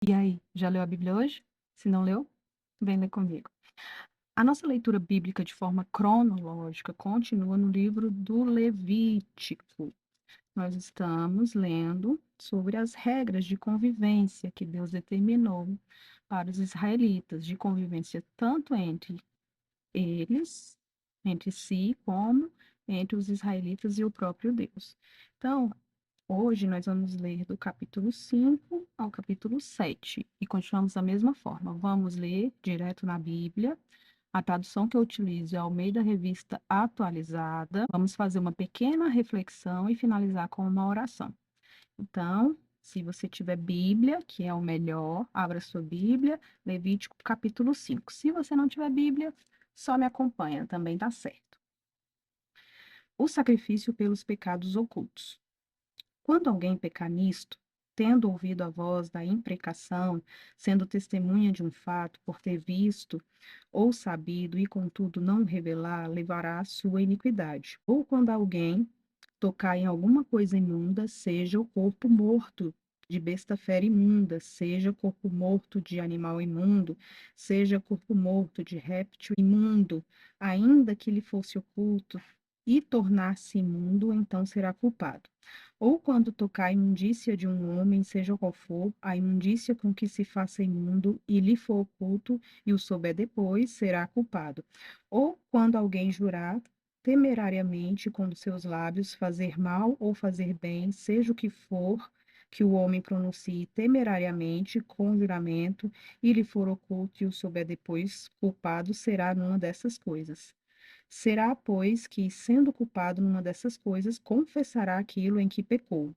E aí, já leu a Bíblia hoje? Se não leu, vem ler comigo. A nossa leitura bíblica de forma cronológica continua no livro do Levítico. Nós estamos lendo sobre as regras de convivência que Deus determinou para os israelitas, de convivência tanto entre eles, entre si, como entre os israelitas e o próprio Deus. Então, hoje nós vamos ler do capítulo 5 ao capítulo 7 e continuamos da mesma forma. Vamos ler direto na Bíblia. A tradução que eu utilizo é a Almeida Revista Atualizada. Vamos fazer uma pequena reflexão e finalizar com uma oração. Então, se você tiver Bíblia, que é o melhor, abra sua Bíblia, Levítico capítulo 5. Se você não tiver Bíblia, só me acompanha, também tá certo. O sacrifício pelos pecados ocultos. Quando alguém pecar nisto, tendo ouvido a voz da imprecação, sendo testemunha de um fato, por ter visto ou sabido, e contudo não revelar, levará a sua iniquidade. Ou quando alguém tocar em alguma coisa imunda, seja o corpo morto de besta fera imunda, seja corpo morto de animal imundo, seja corpo morto de réptil imundo, ainda que lhe fosse oculto, e tornar-se imundo, então será culpado. Ou quando tocar a imundícia de um homem, seja qual for, a imundícia com que se faça imundo, e lhe for oculto, e o souber depois, será culpado. Ou quando alguém jurar temerariamente com os seus lábios, fazer mal ou fazer bem, seja o que for que o homem pronuncie temerariamente, com juramento, e lhe for oculto e o souber depois, culpado será numa dessas coisas. Será, pois, que, sendo culpado numa dessas coisas, confessará aquilo em que pecou.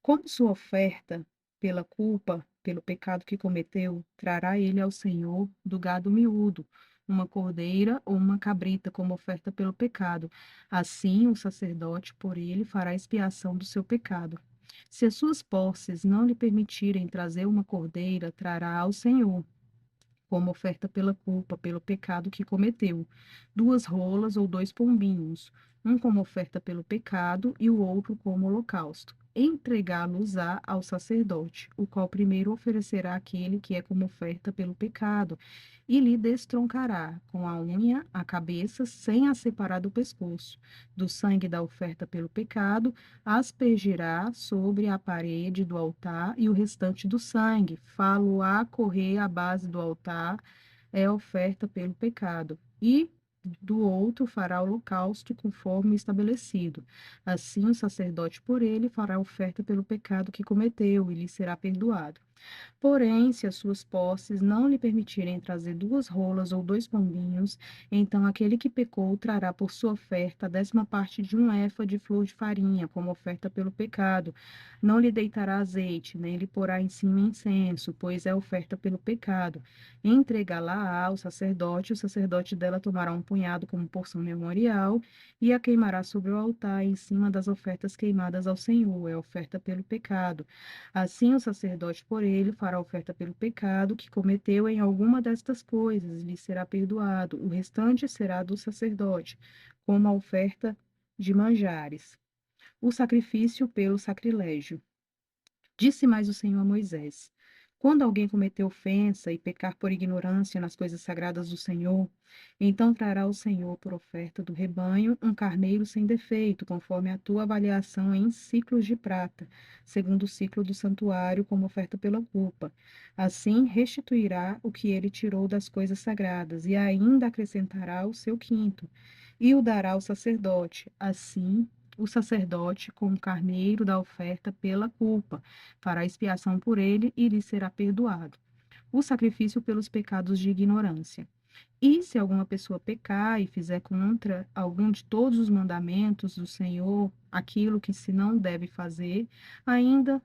Como sua oferta pela culpa, pelo pecado que cometeu, trará ele ao Senhor do gado miúdo, uma cordeira ou uma cabrita como oferta pelo pecado. Assim, o sacerdote por ele fará expiação do seu pecado. Se as suas posses não lhe permitirem trazer uma cordeira, trará ao Senhor como oferta pela culpa, pelo pecado que cometeu, 2 rolas ou 2 pombinhos, um como oferta pelo pecado e o outro como holocausto. Entregá-los-á ao sacerdote, o qual primeiro oferecerá aquele que é como oferta pelo pecado, e lhe destroncará com a unha a cabeça, sem a separar do pescoço. Do sangue da oferta pelo pecado, aspergirá sobre a parede do altar e o restante do sangue, fá-lo-á correr à base do altar, é oferta pelo pecado. E do outro fará holocausto conforme estabelecido. Assim o sacerdote por ele fará oferta pelo pecado que cometeu e lhe será perdoado. Porém, se as suas posses não lhe permitirem trazer 2 rolas ou 2 pombinhos, então aquele que pecou trará por sua oferta a 10ª parte de um efa de flor de farinha, como oferta pelo pecado. Não lhe deitará azeite, nem lhe porá em cima incenso, pois é oferta pelo pecado. Entregá-la ao sacerdote, o sacerdote dela tomará um punhado como porção memorial e a queimará sobre o altar em cima das ofertas queimadas ao Senhor, é oferta pelo pecado. Assim, o sacerdote por ele fará oferta pelo pecado que cometeu em alguma destas coisas, e lhe será perdoado. O restante será do sacerdote, como a oferta de manjares. O sacrifício pelo sacrilégio. Disse mais o Senhor a Moisés: Quando alguém cometer ofensa e pecar por ignorância nas coisas sagradas do Senhor, então trará ao Senhor por oferta do rebanho um carneiro sem defeito, conforme a tua avaliação em ciclos de prata, segundo o ciclo do santuário, como oferta pela culpa. Assim restituirá o que ele tirou das coisas sagradas, e ainda acrescentará o seu quinto, e o dará ao sacerdote. Assim, o sacerdote com o carneiro da oferta pela culpa fará expiação por ele e lhe será perdoado. O sacrifício pelos pecados de ignorância. E se alguma pessoa pecar e fizer contra algum de todos os mandamentos do Senhor, aquilo que se não deve fazer, ainda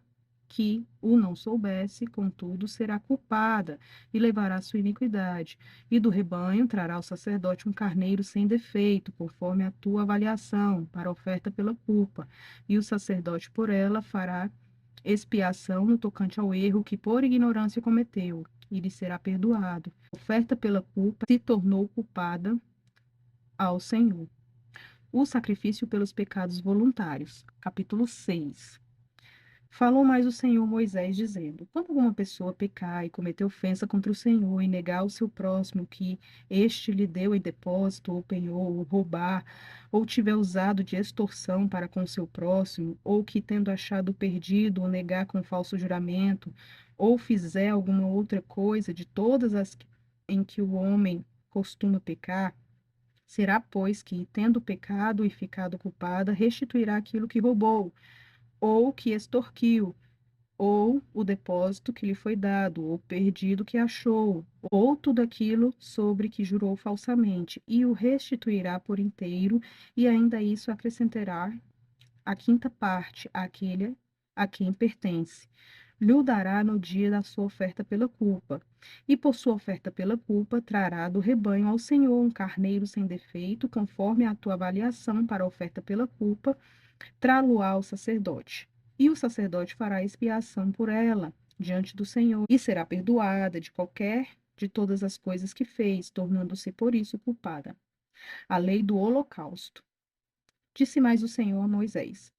que o não soubesse, contudo, será culpada e levará sua iniquidade. E do rebanho trará o sacerdote um carneiro sem defeito, conforme a tua avaliação, para oferta pela culpa. E o sacerdote por ela fará expiação no tocante ao erro que por ignorância cometeu, e lhe será perdoado. A oferta pela culpa se tornou culpada ao Senhor. O sacrifício pelos pecados voluntários. Capítulo 6. Falou mais o Senhor a Moisés, dizendo: quando alguma pessoa pecar e cometer ofensa contra o Senhor e negar ao seu próximo que este lhe deu em depósito, ou penhor, ou roubar, ou tiver usado de extorsão para com o seu próximo, ou que, tendo achado perdido, o negar com falso juramento, ou fizer alguma outra coisa de todas as em que o homem costuma pecar, será, pois, que, tendo pecado e ficado culpada, restituirá aquilo que roubou, ou que extorquiu, ou o depósito que lhe foi dado, ou perdido que achou, ou tudo aquilo sobre que jurou falsamente, e o restituirá por inteiro, e ainda isso acrescentará a quinta parte àquele a quem pertence. Lhe o dará no dia da sua oferta pela culpa. E por sua oferta pela culpa, trará do rebanho ao Senhor um carneiro sem defeito, conforme a tua avaliação para a oferta pela culpa, trá-lo-á ao sacerdote. E o sacerdote fará expiação por ela diante do Senhor, e será perdoada de todas as coisas que fez, tornando-se por isso culpada. A lei do holocausto. Disse mais o Senhor a Moisés: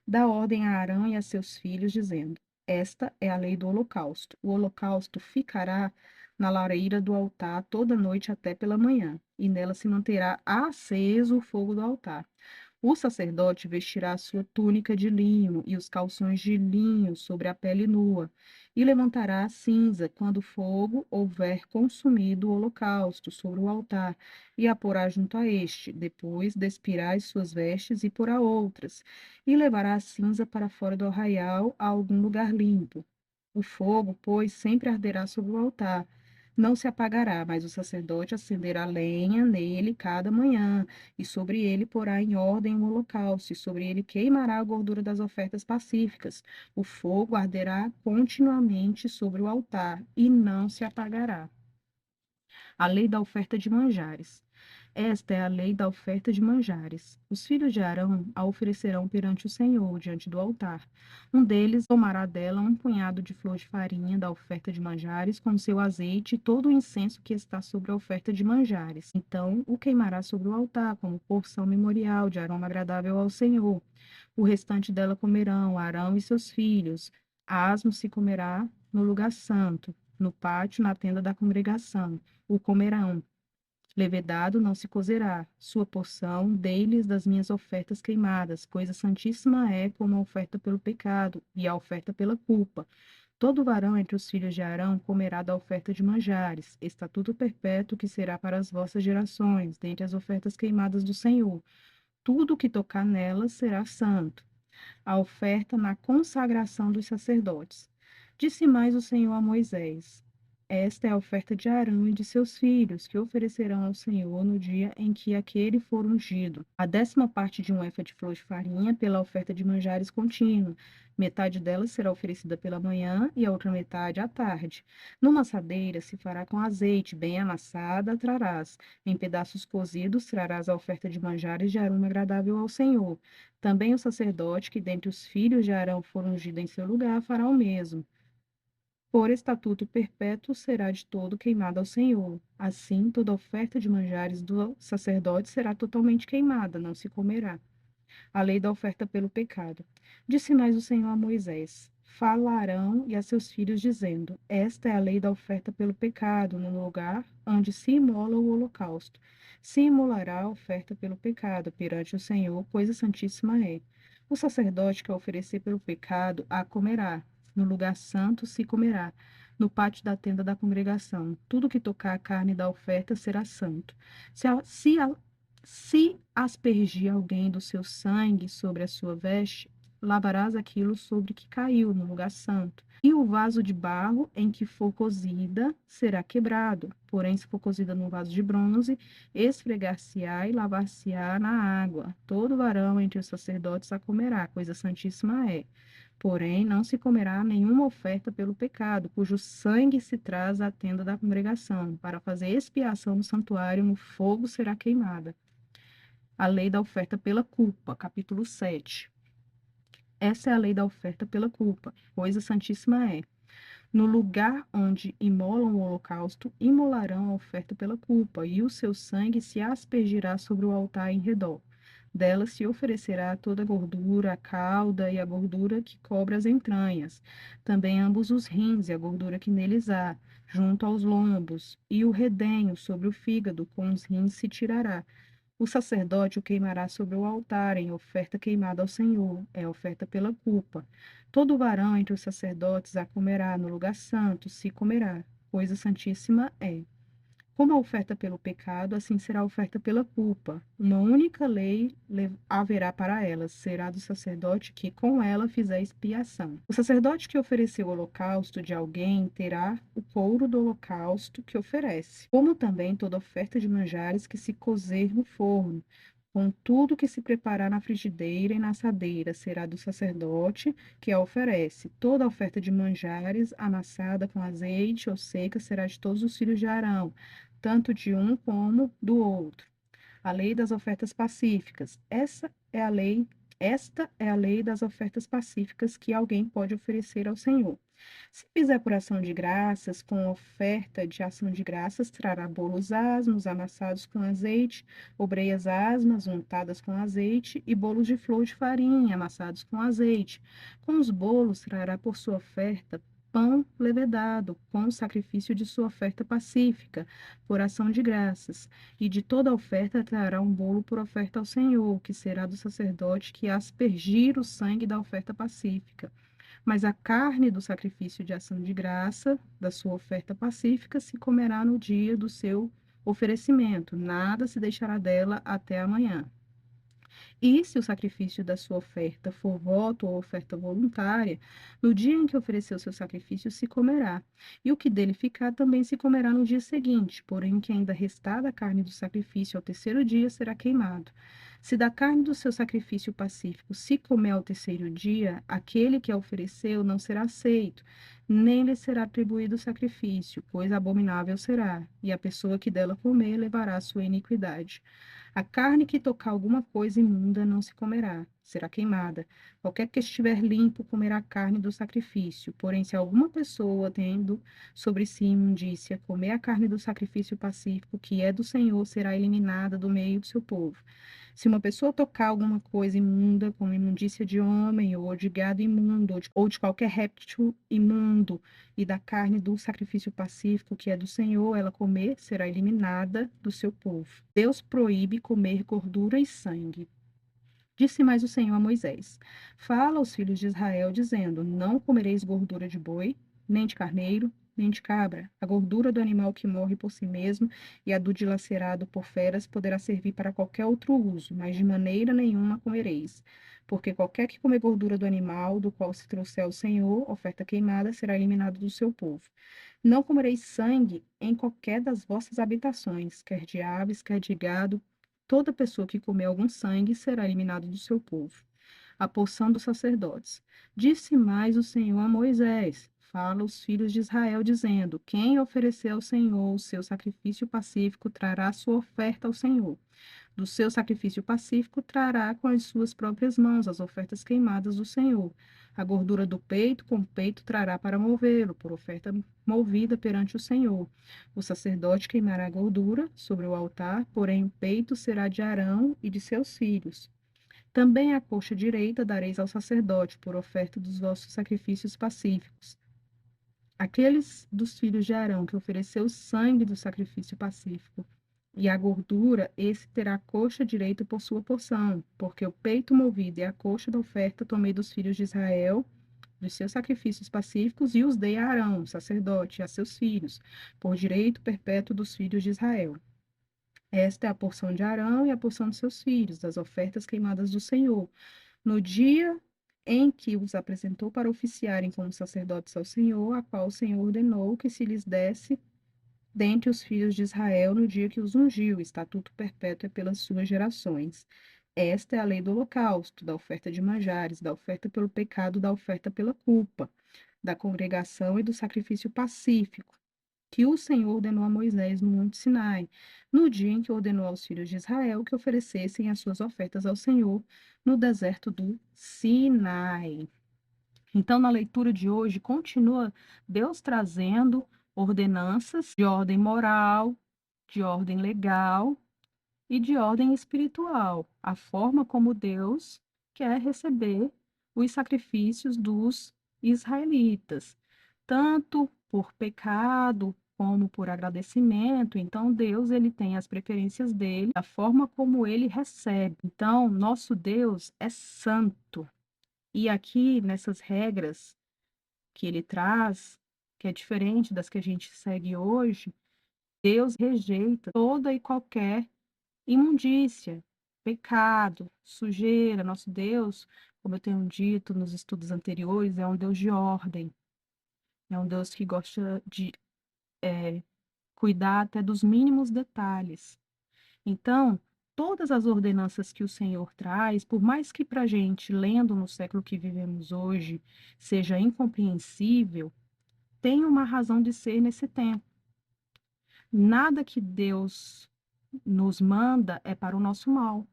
dá ordem a Arão e a seus filhos, dizendo: esta é a lei do holocausto. O holocausto ficará na lareira do altar toda noite até pela manhã, e nela se manterá aceso o fogo do altar. O sacerdote vestirá a sua túnica de linho e os calções de linho sobre a pele nua, e levantará a cinza quando o fogo houver consumido o holocausto sobre o altar, e a porá junto a este. Depois despirá as suas vestes e porá outras, e levará a cinza para fora do arraial a algum lugar limpo. O fogo, pois, sempre arderá sobre o altar. Não se apagará, mas o sacerdote acenderá lenha nele cada manhã, e sobre ele porá em ordem o holocausto, e sobre ele queimará a gordura das ofertas pacíficas. O fogo arderá continuamente sobre o altar, e não se apagará. A lei da oferta de manjares. Esta é a lei da oferta de manjares. Os filhos de Arão a oferecerão perante o Senhor, diante do altar. Um deles tomará dela um punhado de flor de farinha da oferta de manjares, com seu azeite e todo o incenso que está sobre a oferta de manjares. Então o queimará sobre o altar, como porção memorial de aroma agradável ao Senhor. O restante dela comerão Arão e seus filhos. Asmo se comerá no lugar santo, no pátio, na tenda da congregação. O comerão. Levedado não se cozerá, sua porção dei-lhes das minhas ofertas queimadas, coisa santíssima é como a oferta pelo pecado e a oferta pela culpa. Todo varão entre os filhos de Arão comerá da oferta de manjares, estatuto perpétuo que será para as vossas gerações, dentre as ofertas queimadas do Senhor. Tudo o que tocar nelas será santo. A oferta na consagração dos sacerdotes. Disse mais o Senhor a Moisés: esta é a oferta de Arão e de seus filhos, que oferecerão ao Senhor no dia em que aquele for ungido. A 10ª parte de um efa de flor de farinha pela oferta de manjares contínua. Metade dela será oferecida pela manhã e a outra metade à tarde. Numa assadeira se fará com azeite, bem amassada, trarás. Em pedaços cozidos trarás a oferta de manjares de aroma agradável ao Senhor. Também o sacerdote que dentre os filhos de Arão for ungido em seu lugar fará o mesmo. Por estatuto perpétuo será de todo queimada ao Senhor. Assim, toda oferta de manjares do sacerdote será totalmente queimada, não se comerá. A lei da oferta pelo pecado. Disse mais o Senhor a Moisés: falarão e a seus filhos, dizendo: esta é a lei da oferta pelo pecado, no lugar onde se imola o holocausto. Se imolará a oferta pelo pecado perante o Senhor, coisa santíssima é. O sacerdote que a oferecer pelo pecado a comerá. No lugar santo se comerá. No pátio da tenda da congregação, tudo que tocar a carne da oferta será santo. Se aspergir alguém do seu sangue sobre a sua veste, lavarás aquilo sobre que caiu no lugar santo. E o vaso de barro em que for cozida será quebrado. Porém, se for cozida num vaso de bronze, esfregar-se-á e lavar-se-á na água. Todo varão entre os sacerdotes a comerá, coisa santíssima é. Porém, não se comerá nenhuma oferta pelo pecado, cujo sangue se traz à tenda da congregação. Para fazer expiação no santuário, no fogo será queimada. A lei da oferta pela culpa, capítulo 7. Essa é a lei da oferta pela culpa, coisa santíssima é. No lugar onde imolam o holocausto, imolarão a oferta pela culpa, e o seu sangue se aspergirá sobre o altar em redor. Dela se oferecerá toda a gordura, a cauda e a gordura que cobre as entranhas, também ambos os rins e a gordura que neles há, junto aos lombos, e o redenho sobre o fígado com os rins se tirará. O sacerdote o queimará sobre o altar em oferta queimada ao Senhor, é oferta pela culpa. Todo varão entre os sacerdotes a comerá no lugar santo, se comerá, coisa santíssima é. Como a oferta pelo pecado, assim será a oferta pela culpa. Uma única lei haverá para elas, será do sacerdote que com ela fizer expiação. O sacerdote que ofereceu o holocausto de alguém terá o couro do holocausto que oferece, como também toda oferta de manjares que se cozer no forno. Com tudo que se preparar na frigideira e na assadeira, será do sacerdote que a oferece. Toda oferta de manjares, amassada com azeite ou seca, será de todos os filhos de Arão, tanto de um como do outro. A lei das ofertas pacíficas. Esta é a lei das ofertas pacíficas que alguém pode oferecer ao Senhor. Se fizer por ação de graças, com oferta de ação de graças, trará bolos asmos, amassados com azeite, obreias asmas, untadas com azeite, e bolos de flor de farinha, amassados com azeite. Com os bolos, trará por sua oferta pão levedado, com o sacrifício de sua oferta pacífica, por ação de graças. E de toda oferta trará um bolo por oferta ao Senhor, que será do sacerdote que aspergir o sangue da oferta pacífica. Mas a carne do sacrifício de ação de graça, da sua oferta pacífica, se comerá no dia do seu oferecimento, nada se deixará dela até amanhã. E se o sacrifício da sua oferta for voto ou oferta voluntária, no dia em que ofereceu seu sacrifício se comerá, e o que dele ficar também se comerá no dia seguinte, porém o que ainda restar da carne do sacrifício ao terceiro dia será queimado. Se da carne do seu sacrifício pacífico se comer ao terceiro dia, aquele que a ofereceu não será aceito, nem lhe será atribuído o sacrifício, pois abominável será, e a pessoa que dela comer levará a sua iniquidade. A carne que tocar alguma coisa imunda não se comerá, será queimada. Qualquer que estiver limpo comerá a carne do sacrifício. Porém, se alguma pessoa, tendo sobre si imundícia, comer a carne do sacrifício pacífico, que é do Senhor, será eliminada do meio do seu povo. Se uma pessoa tocar alguma coisa imunda, como imundícia de homem, ou de gado imundo, ou de qualquer réptil imundo, e da carne do sacrifício pacífico, que é do Senhor, ela comer, será eliminada do seu povo. Deus proíbe comer gordura e sangue. Disse mais o Senhor a Moisés: Fala aos filhos de Israel, dizendo: Não comereis gordura de boi, nem de carneiro, nem de cabra. A gordura do animal que morre por si mesmo e a do dilacerado por feras poderá servir para qualquer outro uso, mas de maneira nenhuma comereis. Porque qualquer que comer gordura do animal, do qual se trouxer ao Senhor, oferta queimada, será eliminado do seu povo. Não comereis sangue em qualquer das vossas habitações, quer de aves, quer de gado. Toda pessoa que comer algum sangue será eliminada do seu povo. A porção dos sacerdotes. Disse mais o Senhor a Moisés: Fala aos filhos de Israel, dizendo: Quem oferecer ao Senhor o seu sacrifício pacífico trará a sua oferta ao Senhor. Do seu sacrifício pacífico trará com as suas próprias mãos as ofertas queimadas do Senhor. A gordura do peito com o peito trará para movê-lo, por oferta movida perante o Senhor. O sacerdote queimará a gordura sobre o altar, porém o peito será de Arão e de seus filhos. Também a coxa direita dareis ao sacerdote, por oferta dos vossos sacrifícios pacíficos. Aqueles dos filhos de Arão que ofereceu o sangue do sacrifício pacífico e a gordura, esse terá a coxa direita por sua porção, porque o peito movido e a coxa da oferta tomei dos filhos de Israel, dos seus sacrifícios pacíficos, e os dei a Arão, sacerdote, e a seus filhos, por direito perpétuo dos filhos de Israel. Esta é a porção de Arão e a porção de seus filhos, das ofertas queimadas do Senhor. No dia em que os apresentou para oficiarem como sacerdotes ao Senhor, a qual o Senhor ordenou que se lhes desse dentre os filhos de Israel no dia que os ungiu, estatuto perpétuo é pelas suas gerações. Esta é a lei do holocausto, da oferta de manjares, da oferta pelo pecado, da oferta pela culpa, da congregação e do sacrifício pacífico, que o Senhor ordenou a Moisés no Monte Sinai, no dia em que ordenou aos filhos de Israel que oferecessem as suas ofertas ao Senhor no deserto do Sinai. Então, na leitura de hoje, continua Deus trazendo ordenanças de ordem moral, de ordem legal e de ordem espiritual, a forma como Deus quer receber os sacrifícios dos israelitas, tanto por pecado como por agradecimento. Então, Deus, ele tem as preferências dele, a forma como ele recebe. Então, nosso Deus é santo. E aqui, nessas regras que ele traz, que é diferente das que a gente segue hoje, Deus rejeita toda e qualquer imundícia, pecado, sujeira. Nosso Deus, como eu tenho dito nos estudos anteriores, é um Deus de ordem, é um Deus que gosta de cuidar até dos mínimos detalhes. Então, todas as ordenanças que o Senhor traz, por mais que para a gente, lendo no século que vivemos hoje, seja incompreensível, tem uma razão de ser nesse tempo. Nada que Deus nos manda é para o nosso mal.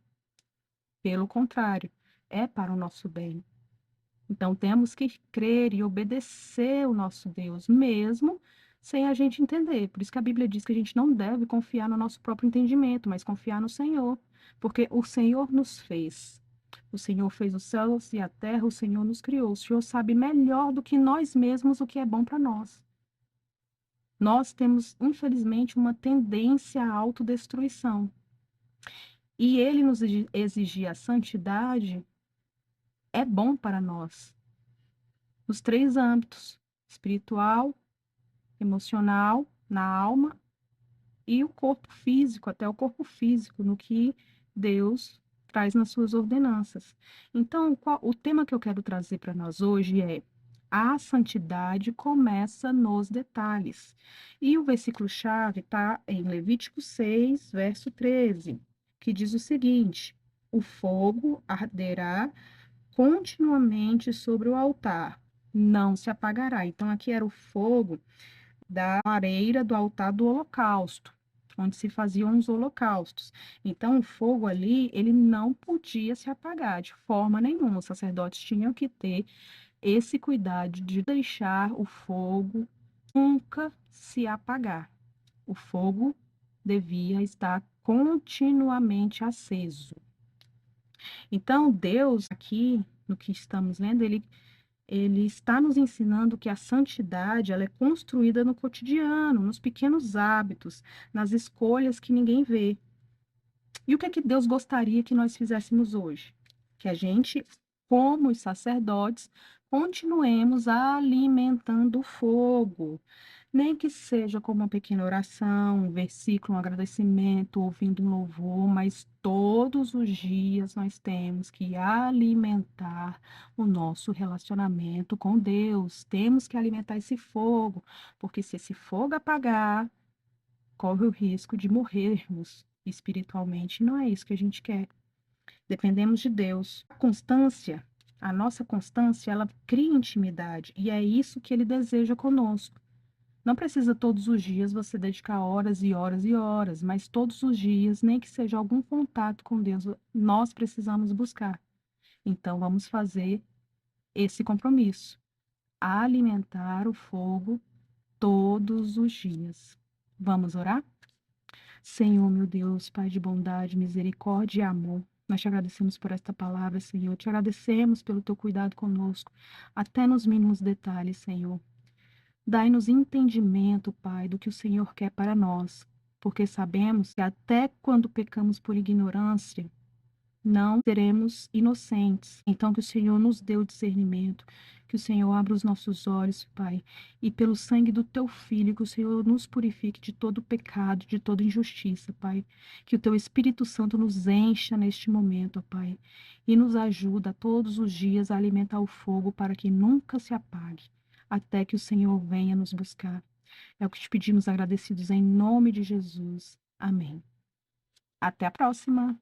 Pelo contrário, é para o nosso bem. Então, temos que crer e obedecer o nosso Deus, mesmo sem a gente entender. Por isso que a Bíblia diz que a gente não deve confiar no nosso próprio entendimento, mas confiar no Senhor, porque o Senhor nos fez. O Senhor fez os céus e a terra, o Senhor nos criou. O Senhor sabe melhor do que nós mesmos o que é bom para nós. Nós temos, infelizmente, uma tendência à autodestruição. E ele nos exigir a santidade é bom para nós, nos três âmbitos: espiritual, emocional, na alma, e o corpo físico, até o corpo físico, no que Deus traz nas suas ordenanças. Então, o tema que eu quero trazer para nós hoje é: a santidade começa nos detalhes. E o versículo-chave está em Levítico 6, verso 13, que diz o seguinte: o fogo arderá continuamente sobre o altar, não se apagará. Então, aqui era o fogo da lareira do altar do holocausto, onde se faziam os holocaustos. Então, o fogo ali, ele não podia se apagar de forma nenhuma. Os sacerdotes tinham que ter esse cuidado de deixar o fogo nunca se apagar. O fogo devia estar continuamente aceso. Então, Deus, aqui no que estamos lendo, ele está nos ensinando que a santidade, ela é construída no cotidiano, nos pequenos hábitos, nas escolhas que ninguém vê. E o que é que Deus gostaria que nós fizéssemos hoje? Que a gente, como os sacerdotes, continuemos alimentando o fogo, nem que seja com uma pequena oração, um versículo, um agradecimento, ouvindo um louvor, mas todos os dias nós temos que alimentar o nosso relacionamento com Deus. Temos que alimentar esse fogo, porque se esse fogo apagar, corre o risco de morrermos espiritualmente. Não é isso que a gente quer. Dependemos de Deus. A nossa constância, ela cria intimidade, e é isso que ele deseja conosco. Não precisa todos os dias você dedicar horas e horas e horas, mas todos os dias, nem que seja algum contato com Deus, nós precisamos buscar. Então, vamos fazer esse compromisso: alimentar o fogo todos os dias. Vamos orar? Senhor, meu Deus, Pai de bondade, misericórdia e amor, nós te agradecemos por esta palavra, Senhor. Te agradecemos pelo teu cuidado conosco, até nos mínimos detalhes, Senhor. Dai-nos entendimento, Pai, do que o Senhor quer para nós, porque sabemos que até quando pecamos por ignorância, não seremos inocentes. Então, que o Senhor nos dê o discernimento, que o Senhor abra os nossos olhos, Pai, e pelo sangue do Teu Filho, que o Senhor nos purifique de todo pecado, de toda injustiça, Pai. Que o Teu Espírito Santo nos encha neste momento, ó Pai, e nos ajuda todos os dias a alimentar o fogo para que nunca se apague, até que o Senhor venha nos buscar. É o que te pedimos agradecidos em nome de Jesus. Amém. Até a próxima!